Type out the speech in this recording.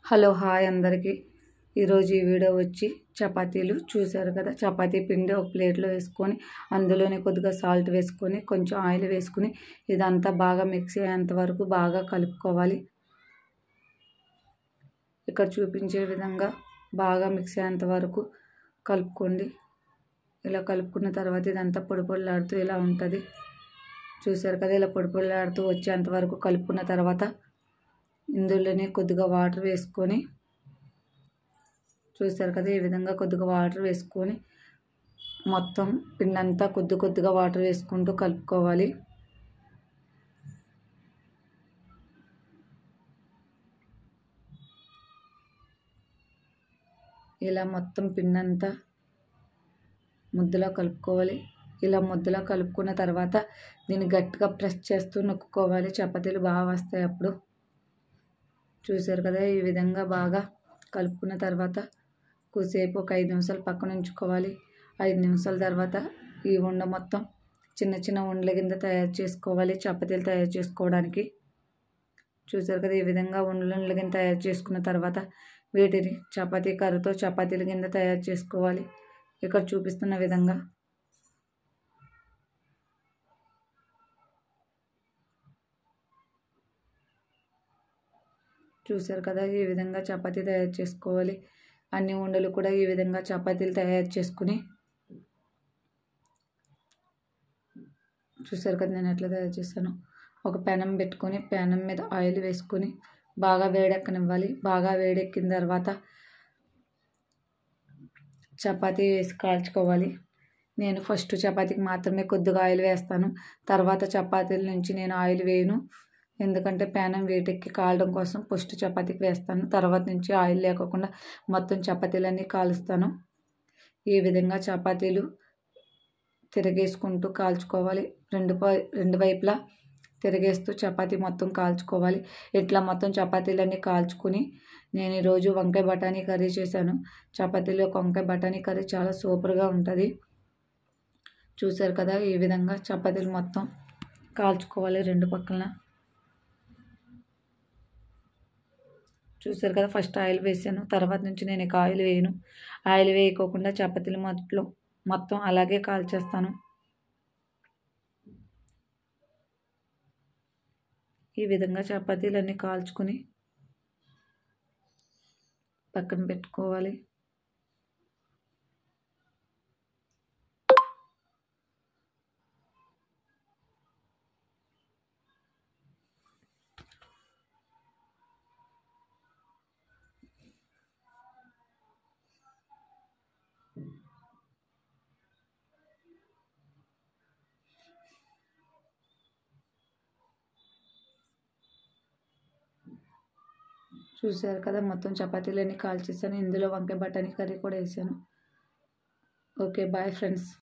Hello hi అందరికీ ఈరోజు ఈ వీడియో వచ్చి చపాతీలు చూశారు కదా. చపాతీ పిండి ఒక ప్లేట్లో వేసుకొని అందులోనే కొద్దిగా సాల్ట్ వేసుకొని కొంచెం ఆయిల్ వేసుకొని ఇదంతా బాగా మిక్స్ అయ్యేంత వరకు బాగా కలుపుకోవాలి. ఇక్కడ చూపించే విధంగా బాగా మిక్స్ అయ్యేంత వరకు కలుపుకోండి. ఇలా కలుపుకున్న తర్వాత ఇదంతా పొడి పొడిలాడుతూ ఇలా ఉంటుంది. చూశారు కదా, ఇలా పొడి పొడిలాడుతూ వచ్చేంత వరకు కలుపుకున్న తర్వాత ఇందులోనే కొద్దిగా వాటర్ వేసుకొని చూస్తారు కదా, ఈ విధంగా కొద్దిగా వాటర్ వేసుకొని మొత్తం పిండి అంతా కొద్దిగా వాటర్ వేసుకుంటూ కలుపుకోవాలి. ఇలా మొత్తం పిండి అంతా ముద్దలా కలుపుకోవాలి. ఇలా ముద్దలా కలుపుకున్న తర్వాత దీన్ని గట్టిగా ప్రెస్ చేస్తూ నొక్కుకోవాలి. చపాతీలు బాగా వస్తాయి అప్పుడు. చూశారు కదా, ఈ విధంగా బాగా కలుపుకున్న తర్వాత కొద్దిసేపు ఒక 5 నిమిషాలు పక్కన ఉంచుకోవాలి. 5 నిమిషాల తర్వాత ఈ ఉండ మొత్తం చిన్న చిన్న ఉండల కింద తయారు చేసుకోవాలి చపాతీలు తయారు చేసుకోవడానికి. చూశారు కదా, ఈ విధంగా ఉండల కింద తయారు చేసుకున్న తర్వాత వీటిని చపాతీ కర్రతో చపాతీల కింద తయారు చేసుకోవాలి. ఇక్కడ చూపిస్తున్న విధంగా చూశారు కదా, ఈ విధంగా చపాతీ తయారు చేసుకోవాలి. అన్ని ఉండలు కూడా ఈ విధంగా చపాతీలు తయారు చేసుకుని చూశారు కదా నేను ఎట్లా తయారు చేస్తాను. ఒక పెనం పెట్టుకొని పెనం మీద ఆయిల్ వేసుకొని బాగా వేడెక్కనివ్వాలి. బాగా వేడెక్కిన తర్వాత చపాతీ వేసి కాల్చుకోవాలి. నేను ఫస్ట్ చపాతీకి మాత్రమే కొద్దిగా ఆయిల్ వేస్తాను. తర్వాత చపాతీల నుంచి నేను ఆయిల్ వేయను. ఎందుకంటే పెనం వేడెక్కి కాలడం కోసం ఫస్ట్ చపాతీకి వేస్తాను. తర్వాత నుంచి ఆయిల్ లేకుండా మొత్తం చపాతీలన్నీ కాలుస్తాను. ఈ విధంగా చపాతీలు తిరగేసుకుంటూ కాల్చుకోవాలి. రెండు వైపులా తిరగేస్తూ చపాతీ మొత్తం కాల్చుకోవాలి. ఇట్లా మొత్తం చపాతీలన్నీ కాల్చుకుని నేను ఈరోజు వంకాయ బఠానీ కర్రీ చేశాను. చపాతీలో వంకాయ బఠానీ కర్రీ చాలా సూపర్గా ఉంటుంది. చూశారు కదా, ఈ విధంగా చపాతీలు మొత్తం కాల్చుకోవాలి రెండు పక్కన. చూశారు కదా, ఫస్ట్ ఆయిల్ వేసాను. తర్వాత నుంచి నేను ఇక ఆయిల్ వేయను. ఆయిల్ వేయకోకుండా చపాతీలు మొత్తం అలాగే కాల్చేస్తాను. ఈ విధంగా చపాతీలన్నీ కాల్చుకొని పక్కన పెట్టుకోవాలి. చూశారు కదా, మొత్తం చపాతీలన్నీ కాల్చేసాను. ఇందులో వంకాయ బఠానీ కర్రీ కూడా వేసాను. Okay, bye friends.